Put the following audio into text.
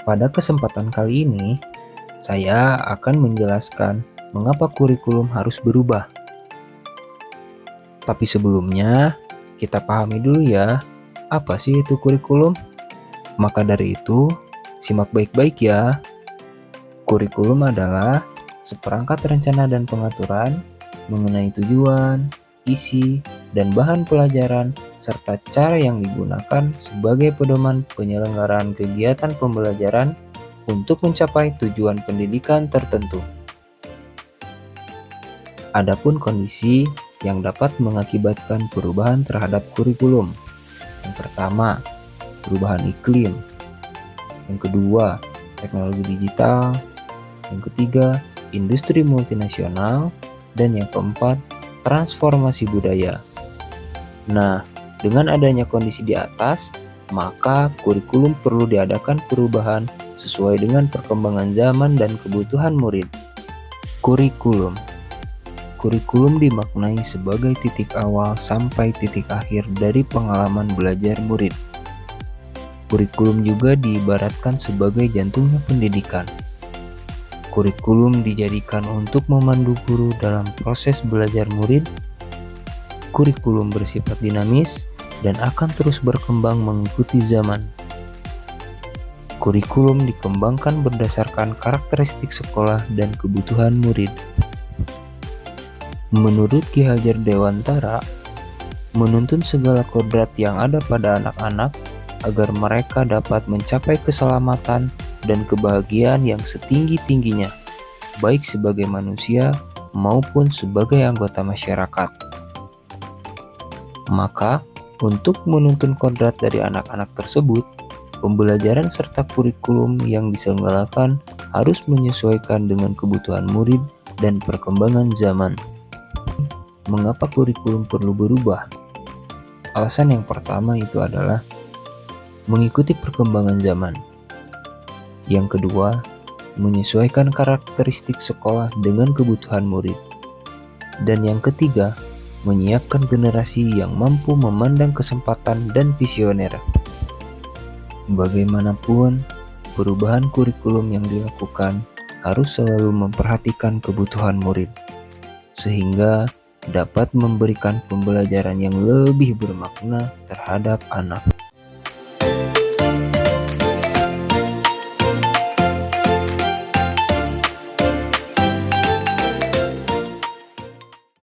Pada kesempatan kali ini, saya akan menjelaskan mengapa kurikulum harus berubah. Tapi sebelumnya, kita pahami dulu ya, apa sih itu kurikulum? Maka dari itu, simak baik-baik ya. Kurikulum adalah seperangkat rencana dan pengaturan mengenai tujuan, isi, dan bahan pelajaran, serta cara yang digunakan sebagai pedoman penyelenggaraan kegiatan pembelajaran untuk mencapai tujuan pendidikan tertentu. Adapun kondisi yang dapat mengakibatkan perubahan terhadap kurikulum. Yang pertama, perubahan iklim. Yang kedua, teknologi digital. Yang ketiga, industri multinasional. Dan yang keempat, transformasi budaya. Nah, dengan adanya kondisi di atas, maka kurikulum perlu diadakan perubahan sesuai dengan perkembangan zaman dan kebutuhan murid. Kurikulum dimaknai sebagai titik awal sampai titik akhir dari pengalaman belajar murid. Kurikulum juga diibaratkan sebagai jantungnya pendidikan. Kurikulum dijadikan untuk memandu guru dalam proses belajar murid. Kurikulum bersifat dinamis dan akan terus berkembang mengikuti zaman. Kurikulum dikembangkan berdasarkan karakteristik sekolah dan kebutuhan murid. Menurut Ki Hajar Dewantara, menuntun segala kodrat yang ada pada anak-anak agar mereka dapat mencapai keselamatan dan kebahagiaan yang setinggi-tingginya, baik sebagai manusia maupun sebagai anggota masyarakat. Maka, untuk menuntun kodrat dari anak-anak tersebut, pembelajaran serta kurikulum yang diselenggarakan harus menyesuaikan dengan kebutuhan murid dan perkembangan zaman. Mengapa kurikulum perlu berubah? Alasan yang pertama itu adalah mengikuti perkembangan zaman. Yang kedua, menyesuaikan karakteristik sekolah dengan kebutuhan murid. Dan yang ketiga, menyiapkan generasi yang mampu memandang kesempatan dan visioner. Bagaimanapun, perubahan kurikulum yang dilakukan harus selalu memperhatikan kebutuhan murid, sehingga dapat memberikan pembelajaran yang lebih bermakna terhadap anak.